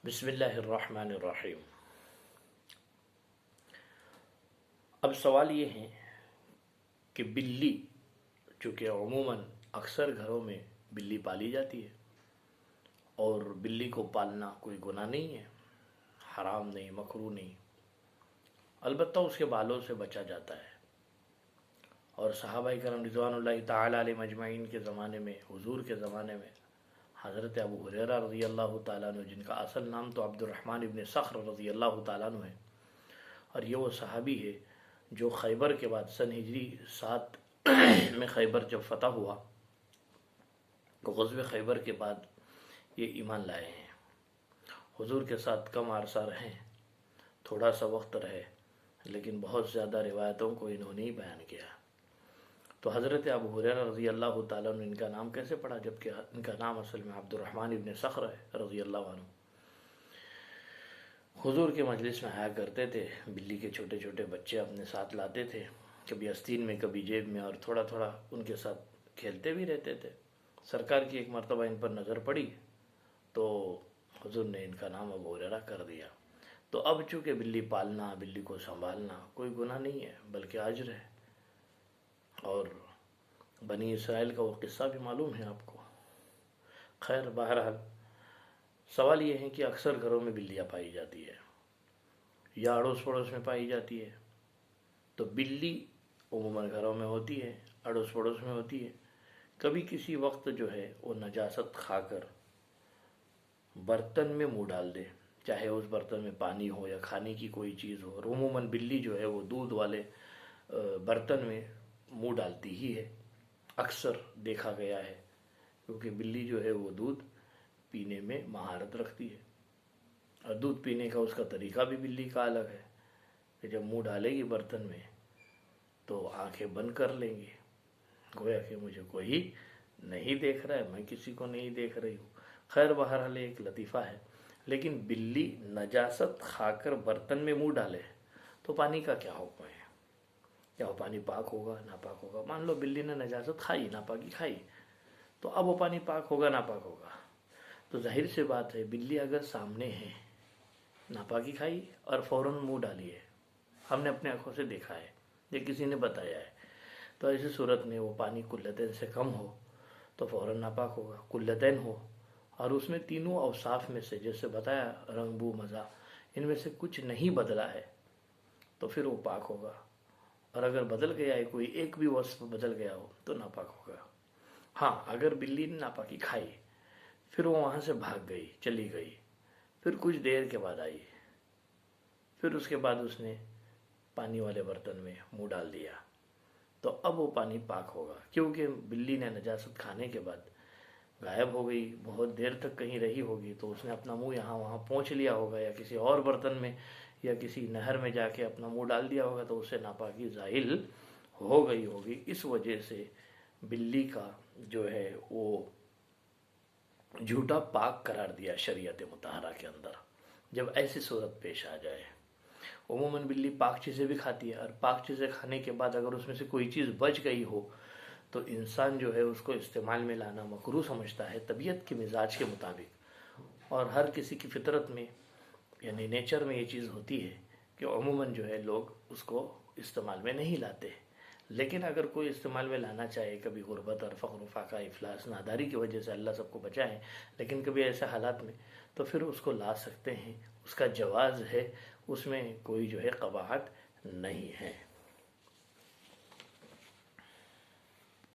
بسم اللہ الرحمن الرحیم۔ اب سوال یہ ہے کہ بلی، چونکہ عموماً اکثر گھروں میں بلی پالی جاتی ہے اور بلی کو پالنا کوئی گناہ نہیں ہے، حرام نہیں، مکروہ نہیں، البتہ اس کے بالوں سے بچا جاتا ہے۔ اور صحابہ کرام رضوان اللہ تعالی علیہ مجمعین کے زمانے میں، حضور کے زمانے میں، حضرت ابو ہریرہ رضی اللہ تعالیٰ عنہ، جن کا اصل نام تو عبد الرحمن ابن صخر رضی اللہ تعالیٰ عنہ ہے، اور یہ وہ صحابی ہے جو خیبر کے بعد سن ہجری 7 میں خیبر جب فتح ہوا تو غزوہ خیبر کے بعد یہ ایمان لائے ہیں، حضور کے ساتھ کم عرصہ رہے، تھوڑا سا وقت رہے، لیکن بہت زیادہ روایتوں کو انہوں نے ہی بیان کیا۔ تو حضرت ابو ہریرہ رضی اللہ تعالیٰ عنہ ان کا نام کیسے پڑا، جبکہ ان کا نام اصل میں عبد الرحمن ابن صخر ہے رضی اللہ عنہ؟ حضور کے مجلس میں آیا کرتے تھے، بلی کے چھوٹے چھوٹے بچے اپنے ساتھ لاتے تھے، کبھی آستین میں کبھی جیب میں، اور تھوڑا تھوڑا ان کے ساتھ کھیلتے بھی رہتے تھے۔ سرکار کی ایک مرتبہ ان پر نظر پڑی تو حضور نے ان کا نام ابو ہریرہ کر دیا۔ تو اب چونکہ بلی پالنا، بلی کو سنبھالنا کوئی گناہ نہیں ہے بلکہ اجر ہے، اور بنی اسرائیل کا وہ قصہ بھی معلوم ہے آپ کو۔ خیر، بہرحال سوال یہ ہے کہ اکثر گھروں میں بلیاں پائی جاتی ہے یا اڑوس پڑوس میں پائی جاتی ہے، تو بلی عموماً گھروں میں ہوتی ہے، اڑوس پڑوس میں ہوتی ہے، کبھی کسی وقت جو ہے وہ نجاست کھا کر برتن میں منہ ڈال دے، چاہے اس برتن میں پانی ہو یا کھانے کی کوئی چیز ہو، اور عموماً بلی جو ہے وہ دودھ والے برتن میں منہ ڈالتی ہی ہے، اکثر دیکھا گیا ہے، کیونکہ بلی جو ہے وہ دودھ پینے میں مہارت رکھتی ہے، اور دودھ پینے کا اس کا طریقہ بھی بلی کا الگ ہے کہ جب منہ ڈالے گی برتن میں تو آنکھیں بند کر لیں گی، گویا کہ مجھے کوئی نہیں دیکھ رہا ہے، میں کسی کو نہیں دیکھ رہی ہوں۔ خیر، بہرحال ایک لطیفہ ہے، لیکن بلی نجاست کھا کر برتن میں منہ ڈالے تو پانی کا کیا حکم ہے؟ کیا وہ پانی پاک ہوگا ناپاک ہوگا؟ مان لو بلی نے نجاست کھائی، ناپاکی کھائی، تو اب وہ پانی پاک ہوگا ناپاک ہوگا؟ تو ظاہر سی بات ہے، بلی اگر سامنے ہے، ناپاکی کھائی اور فوراً منہ ڈالی ہے، ہم نے اپنے آنکھوں سے دیکھا ہے یا کسی نے بتایا ہے، تو ایسی صورت میں وہ پانی قلتین سے کم ہو تو فوراً ناپاک ہوگا، قلتین ہو اور اس میں تینوں اوصاف میں سے، جیسے بتایا رنگ، بو، مزہ، ان میں سے کچھ نہیں بدلا ہے تو پھر وہ پاک ہوگا، اور اگر بدل گیا ہے، کوئی ایک بھی وصف بدل گیا ہو تو ناپاک ہوگا۔ ہاں، اگر بلی نے ناپاکی کھائی، پھر وہ وہاں سے بھاگ گئی، چلی گئی، پھر کچھ دیر کے بعد آئی، پھر اس کے بعد اس نے پانی والے برتن میں منہ ڈال دیا، تو اب وہ پانی پاک ہوگا، کیونکہ بلی نے نجاست کھانے کے بعد غائب ہو گئی، بہت دیر تک کہیں رہی ہوگی، تو اس نے اپنا منہ یہاں وہاں پہنچ لیا ہوگا، یا کسی اور برتن میں یا کسی نہر میں جا کے اپنا منہ ڈال دیا ہوگا، تو اس سے ناپاکی زائل ہو گئی ہوگی۔ اس وجہ سے بلی کا جو ہے وہ جھوٹا پاک قرار دیا شریعت مطہرہ کے اندر، جب ایسی صورت پیش آ جائے۔ عموماً بلی پاک چیزیں بھی کھاتی ہے، اور پاک چیزیں کھانے کے بعد اگر اس میں سے کوئی چیز بچ گئی ہو تو انسان جو ہے اس کو استعمال میں لانا مکروہ سمجھتا ہے، طبیعت کے مزاج کے مطابق، اور ہر کسی کی فطرت میں یعنی نیچر میں یہ چیز ہوتی ہے کہ عموماً جو ہے لوگ اس کو استعمال میں نہیں لاتے، لیکن اگر کوئی استعمال میں لانا چاہے، کبھی غربت اور فقر و فاقہ، افلاس، ناداری کی وجہ سے، اللہ سب کو بچائے، لیکن کبھی ایسے حالات میں، تو پھر اس کو لا سکتے ہیں، اس کا جواز ہے، اس میں کوئی جو ہے قباحت نہیں ہے۔